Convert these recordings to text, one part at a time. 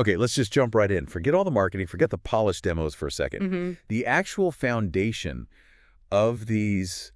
Okay, let's just jump right in. Forget all the marketing, forget the polished demos for a second. The actual foundation of these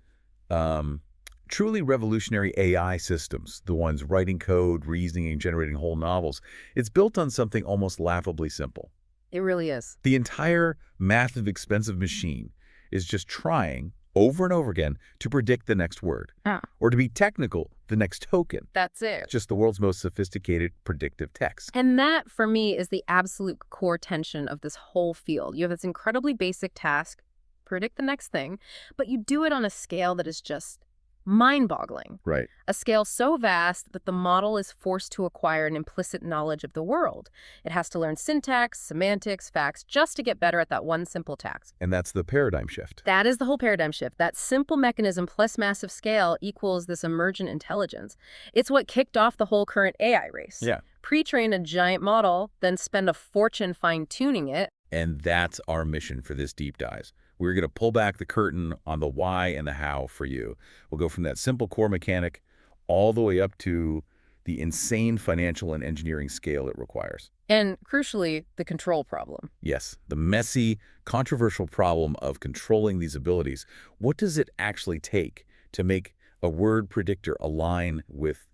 truly revolutionary AI systems, the ones writing code, reasoning, and generating whole novels, it's built on something almost laughably simple. It really is. The entire massive, expensive machine is just trying over and over again to predict the next word. Or to be technical, the next token. That's it. It's just the world's most sophisticated predictive text. And that, for me, is the absolute core tension of this whole field. You have this incredibly basic task, predict the next thing, but you do it on a scale that is just mind-boggling. Right. A scale so vast that the model is forced to acquire an implicit knowledge of the world. It has to learn syntax, semantics, facts, just to get better at that one simple task. And that's the paradigm shift. That is the whole paradigm shift. That simple mechanism plus massive scale equals this emergent intelligence. It's what kicked off the whole current AI race. Yeah. Pre-train a giant model, then spend a fortune fine-tuning it. And that's our mission for this deep dive. We're going to pull back the curtain on the why and the how for you. We'll go from that simple core mechanic all the way up to the insane financial and engineering scale it requires. And crucially, the control problem. Yes, the messy, controversial problem of controlling these abilities. What does it actually take to make a word predictor align with,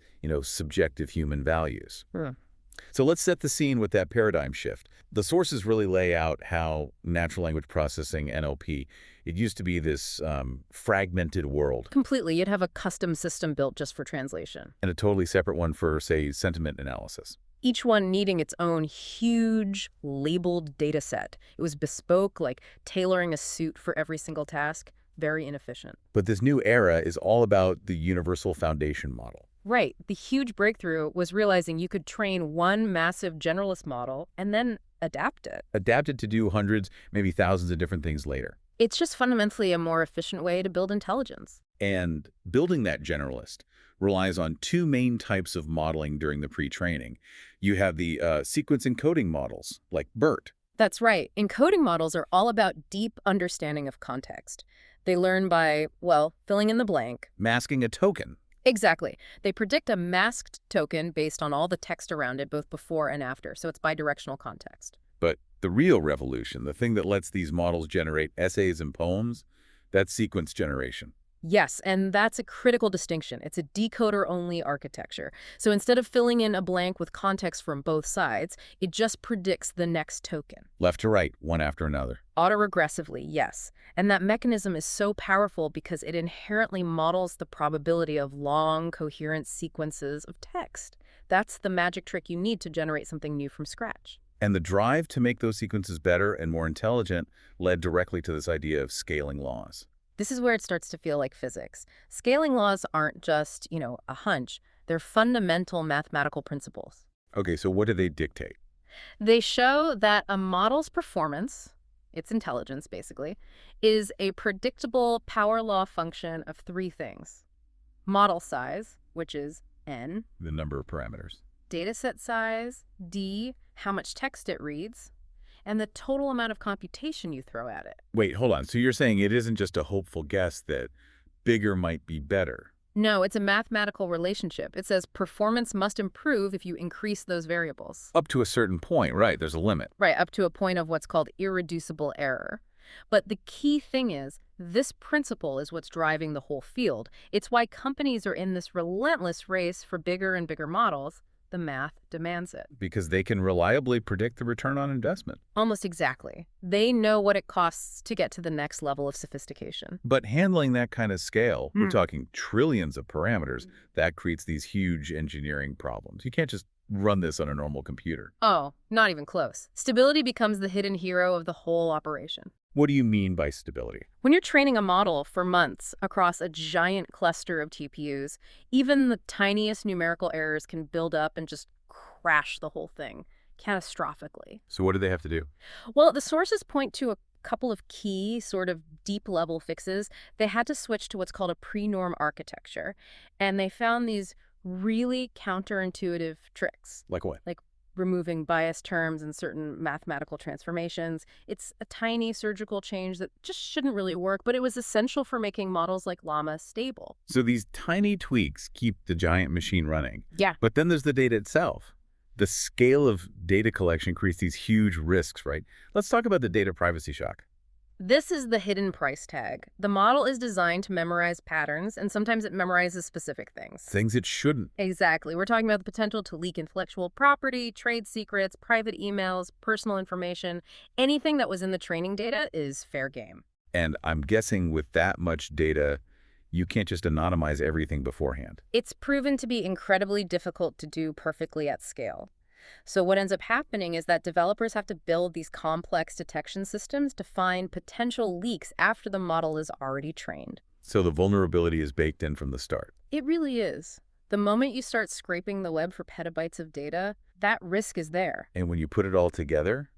subjective human values? So let's set the scene with that paradigm shift. The sources really lay out how natural language processing, NLP, it used to be this fragmented world. Completely. You'd have a custom system built just for translation. And a totally separate one for, say, sentiment analysis. Each one needing its own huge labeled data set. It was bespoke, like tailoring a suit for every single task. Very inefficient. But this new era is all about the universal foundation model. Right. The huge breakthrough was realizing you could train one massive generalist model and then adapt it. Adapt it to do hundreds, maybe thousands of different things later. It's just fundamentally a more efficient way to build intelligence. And building that generalist relies on two main types of modeling during the pre-training. You have the sequence encoding models, like BERT. That's right. Encoding models are all about deep understanding of context. They learn by, filling in the blank. Masking a token. Exactly. They predict a masked token based on all the text around it, both before and after, so it's bidirectional context. But the real revolution, the thing that lets these models generate essays and poems, that's sequence generation. Yes, and that's a critical distinction. It's a decoder-only architecture. So instead of filling in a blank with context from both sides, it just predicts the next token. Left to right, one after another. Autoregressively, yes. And that mechanism is so powerful because it inherently models the probability of long, coherent sequences of text. That's the magic trick you need to generate something new from scratch. And the drive to make those sequences better and more intelligent led directly to this idea of scaling laws. This is where it starts to feel like physics. Scaling laws aren't just, a hunch. They're fundamental mathematical principles. Okay, so what do they dictate? They show that a model's performance, its intelligence basically, is a predictable power law function of three things. Model size, which is N. The number of parameters. Dataset size, D, how much text it reads, and the total amount of computation you throw at it. Wait, hold on. So you're saying it isn't just a hopeful guess that bigger might be better? No, it's a mathematical relationship. It says performance must improve if you increase those variables. Up to a certain point, right? There's a limit. Right, up to a point of what's called irreducible error. But the key thing is, this principle is what's driving the whole field. It's why companies are in this relentless race for bigger and bigger models. The math demands it. Because they can reliably predict the return on investment. Almost exactly. They know what it costs to get to the next level of sophistication. But handling that kind of scale, we're talking trillions of parameters, that creates these huge engineering problems. You can't just run this on a normal computer. Oh, not even close. Stability becomes the hidden hero of the whole operation. What do you mean by stability? When you're training a model for months across a giant cluster of TPUs, even the tiniest numerical errors can build up and just crash the whole thing catastrophically. So what do they have to do? Well, the sources point to a couple of key sort of deep-level fixes. They had to switch to what's called a pre-norm architecture, and they found these really counterintuitive tricks. Like what? Like removing biased terms and certain mathematical transformations. It's a tiny surgical change that just shouldn't really work, but it was essential for making models like Llama stable. So these tiny tweaks keep the giant machine running. Yeah. But then there's the data itself. The scale of data collection creates these huge risks, right? Let's talk about the data privacy shock. This is the hidden price tag. The model is designed to memorize patterns, and sometimes it memorizes specific things. Things it shouldn't. Exactly. We're talking about the potential to leak intellectual property, trade secrets, private emails, personal information. Anything that was in the training data is fair game. And I'm guessing with that much data, you can't just anonymize everything beforehand. It's proven to be incredibly difficult to do perfectly at scale. So what ends up happening is that developers have to build these complex detection systems to find potential leaks after the model is already trained. So the vulnerability is baked in from the start. It really is. The moment you start scraping the web for petabytes of data, that risk is there. And when you put it all together,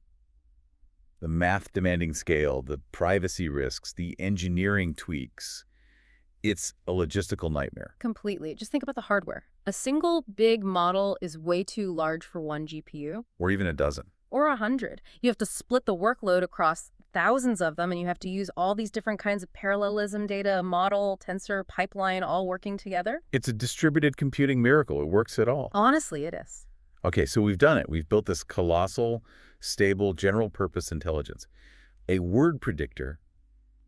the math-demanding scale, the privacy risks, the engineering tweaks, it's a logistical nightmare. Completely. Just think about the hardware. A single big model is way too large for one GPU. Or even a dozen. Or 100. You have to split the workload across thousands of them, and you have to use all these different kinds of parallelism data, model, tensor, pipeline, all working together. It's a distributed computing miracle. It works at all. Honestly, it is. Okay, so we've done it. We've built this colossal, stable, general-purpose intelligence. A word predictor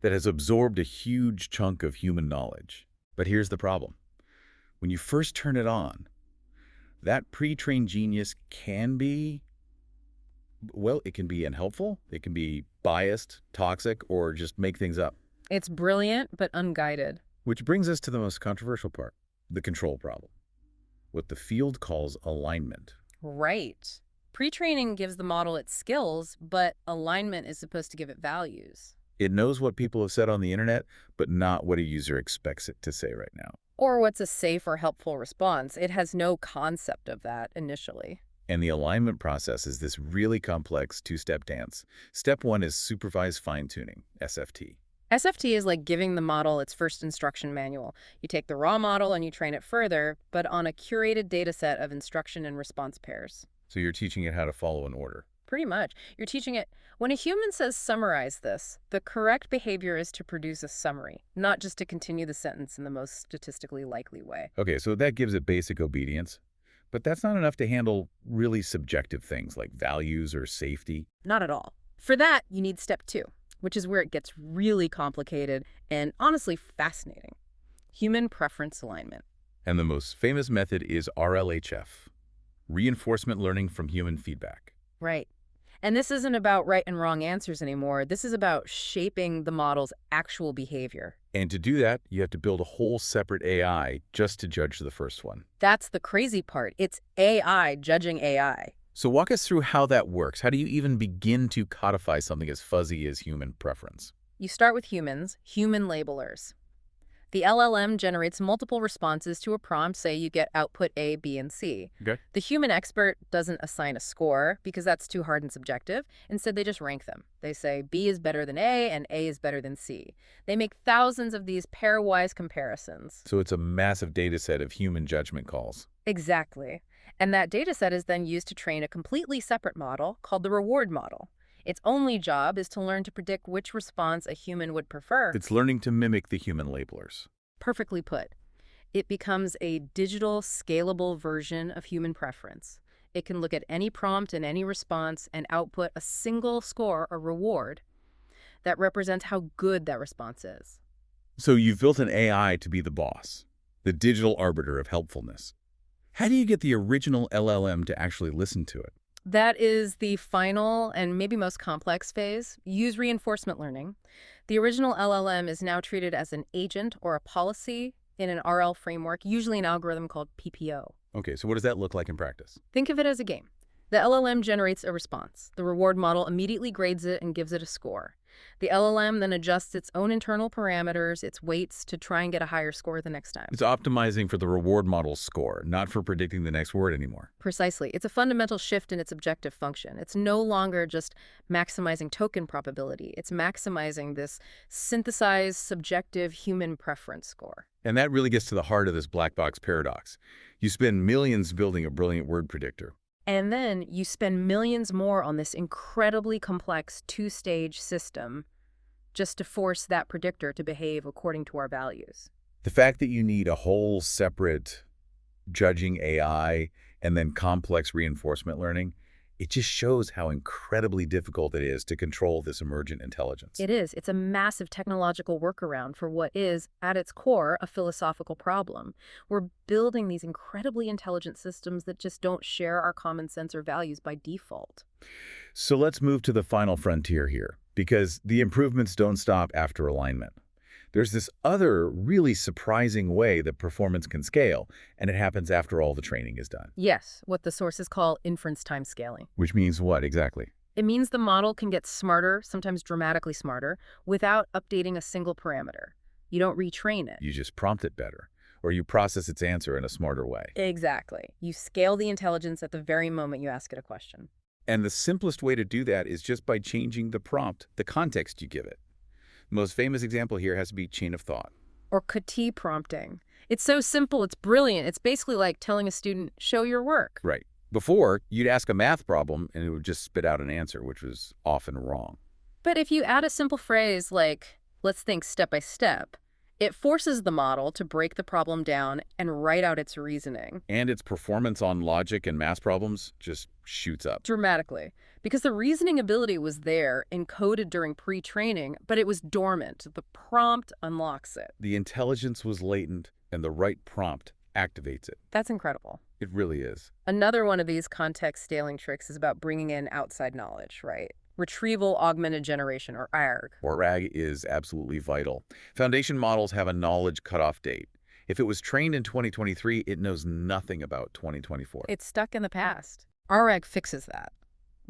that has absorbed a huge chunk of human knowledge. But here's the problem. When you first turn it on, that pre-trained genius can be, well, it can be unhelpful, it can be biased, toxic, or just make things up. It's brilliant, but unguided. Which brings us to the most controversial part, the control problem. What the field calls alignment. Right. Pre-training gives the model its skills, but alignment is supposed to give it values. It knows what people have said on the internet, but not what a user expects it to say right now. Or what's a safe or helpful response. It has no concept of that initially. And the alignment process is this really complex two-step dance. Step one is supervised fine-tuning, SFT. SFT is like giving the model its first instruction manual. You take the raw model and you train it further, but on a curated data set of instruction and response pairs. So you're teaching it how to follow an order. Pretty much. You're teaching it, when a human says summarize this, the correct behavior is to produce a summary, not just to continue the sentence in the most statistically likely way. Okay, so that gives it basic obedience. But that's not enough to handle really subjective things like values or safety. Not at all. For that, you need step 2, which is where it gets really complicated and honestly fascinating. Human preference alignment. And the most famous method is RLHF, reinforcement learning from human feedback. Right. And this isn't about right and wrong answers anymore. This is about shaping the model's actual behavior. And to do that, you have to build a whole separate AI just to judge the first one. That's the crazy part. It's AI judging AI. So walk us through how that works. How do you even begin to codify something as fuzzy as human preference? You start with humans, human labelers. The LLM generates multiple responses to a prompt. Say you get output A, B, and C. Okay. The human expert doesn't assign a score because that's too hard and subjective. Instead, they just rank them. They say B is better than A and A is better than C. They make thousands of these pairwise comparisons. So it's a massive data set of human judgment calls. Exactly. And that data set is then used to train a completely separate model called the reward model. Its only job is to learn to predict which response a human would prefer. It's learning to mimic the human labelers. Perfectly put. It becomes a digital, scalable version of human preference. It can look at any prompt and any response and output a single score or reward that represents how good that response is. So you've built an AI to be the boss, the digital arbiter of helpfulness. How do you get the original LLM to actually listen to it? That is the final and maybe most complex phase. Use reinforcement learning. The original LLM is now treated as an agent or a policy in an RL framework, usually an algorithm called PPO. Okay, so what does that look like in practice? Think of it as a game. The LLM generates a response. The reward model immediately grades it and gives it a score. The LLM then adjusts its own internal parameters, its weights, to try and get a higher score the next time. It's optimizing for the reward model's score, not for predicting the next word anymore. Precisely. It's a fundamental shift in its objective function. It's no longer just maximizing token probability. It's maximizing this synthesized, subjective human preference score. And that really gets to the heart of this black box paradox. You spend millions building a brilliant word predictor. And then you spend millions more on this incredibly complex two-stage system just to force that predictor to behave according to our values. The fact that you need a whole separate judging AI and then complex reinforcement learning, it just shows how incredibly difficult it is to control this emergent intelligence. It is. It's a massive technological workaround for what is, at its core, a philosophical problem. We're building these incredibly intelligent systems that just don't share our common sense or values by default. So let's move to the final frontier here, because the improvements don't stop after alignment. There's this other really surprising way that performance can scale, and it happens after all the training is done. Yes, what the sources call inference time scaling. Which means what exactly? It means the model can get smarter, sometimes dramatically smarter, without updating a single parameter. You don't retrain it. You just prompt it better, or you process its answer in a smarter way. Exactly. You scale the intelligence at the very moment you ask it a question. And the simplest way to do that is just by changing the prompt, the context you give it. The most famous example here has to be chain of thought. Or CAT prompting. It's so simple, it's brilliant. It's basically like telling a student, show your work. Right. Before, you'd ask a math problem and it would just spit out an answer, which was often wrong. But if you add a simple phrase like, let's think step by step, it forces the model to break the problem down and write out its reasoning. And its performance on logic and math problems just shoots up. Dramatically. Because the reasoning ability was there, encoded during pre-training, but it was dormant. The prompt unlocks it. The intelligence was latent, and the right prompt activates it. That's incredible. It really is. Another one of these context scaling tricks is about bringing in outside knowledge, right? Retrieval augmented generation, or ARG. Or RAG is absolutely vital. Foundation models have a knowledge cutoff date. If it was trained in 2023, it knows nothing about 2024. It's stuck in the past. RAG fixes that.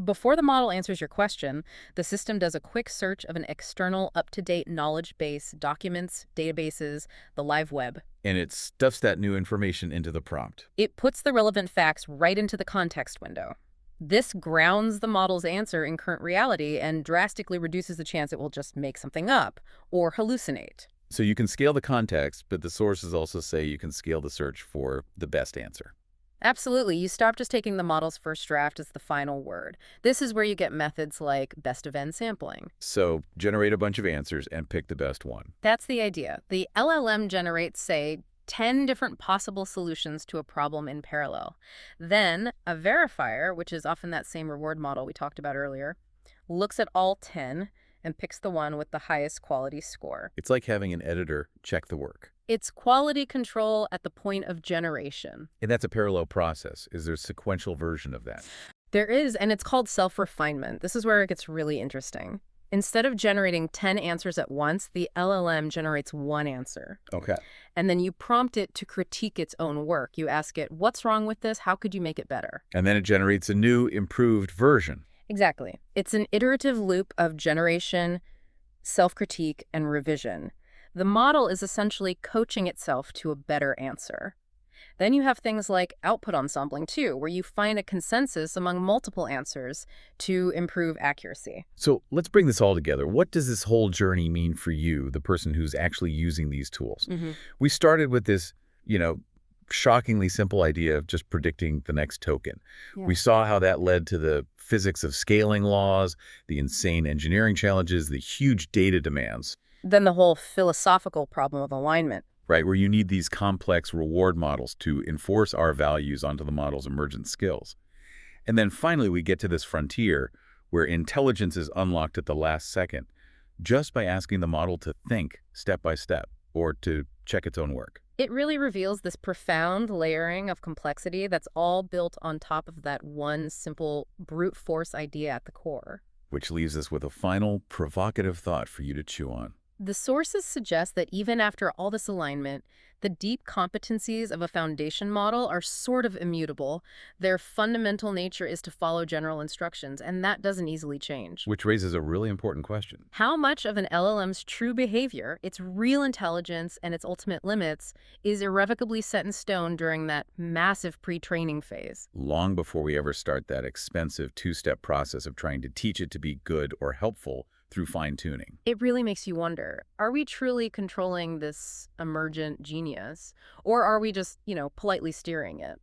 Before the model answers your question, the system does a quick search of an external, up-to-date knowledge base, documents, databases, the live web. And it stuffs that new information into the prompt. It puts the relevant facts right into the context window. This grounds the model's answer in current reality and drastically reduces the chance it will just make something up or hallucinate. So you can scale the context, but the sources also say you can scale the search for the best answer. Absolutely. You stop just taking the model's first draft as the final word. This is where you get methods like best of n sampling. So generate a bunch of answers and pick the best one. That's the idea. The LLM generates, say, 10 different possible solutions to a problem in parallel. Then a verifier, which is often that same reward model we talked about earlier, looks at all 10 and picks the one with the highest quality score. It's like having an editor check the work. It's quality control at the point of generation. And that's a parallel process. Is there a sequential version of that? There is, and it's called self-refinement. This is where it gets really interesting. Instead of generating 10 answers at once, the LLM generates one answer. Okay. And then you prompt it to critique its own work. You ask it, what's wrong with this? How could you make it better? And then it generates a new, improved version. Exactly. It's an iterative loop of generation, self-critique, and revision. The model is essentially coaching itself to a better answer. Then you have things like output ensembling, too, where you find a consensus among multiple answers to improve accuracy. So let's bring this all together. What does this whole journey mean for you, the person who's actually using these tools? We started with this, shockingly simple idea of just predicting the next token. Yeah. We saw how that led to the physics of scaling laws, the insane engineering challenges, the huge data demands. Then the whole philosophical problem of alignment. Right, where you need these complex reward models to enforce our values onto the model's emergent skills. And then finally, we get to this frontier where intelligence is unlocked at the last second, just by asking the model to think step by step or to check its own work. It really reveals this profound layering of complexity that's all built on top of that one simple brute force idea at the core. Which leaves us with a final provocative thought for you to chew on. The sources suggest that even after all this alignment, the deep competencies of a foundation model are sort of immutable. Their fundamental nature is to follow general instructions, and that doesn't easily change. Which raises a really important question. How much of an LLM's true behavior, its real intelligence, and its ultimate limits is irrevocably set in stone during that massive pre-training phase? Long before we ever start that expensive two-step process of trying to teach it to be good or helpful through fine-tuning. It really makes you wonder, are we truly controlling this emergent genius, or are we just, politely steering it?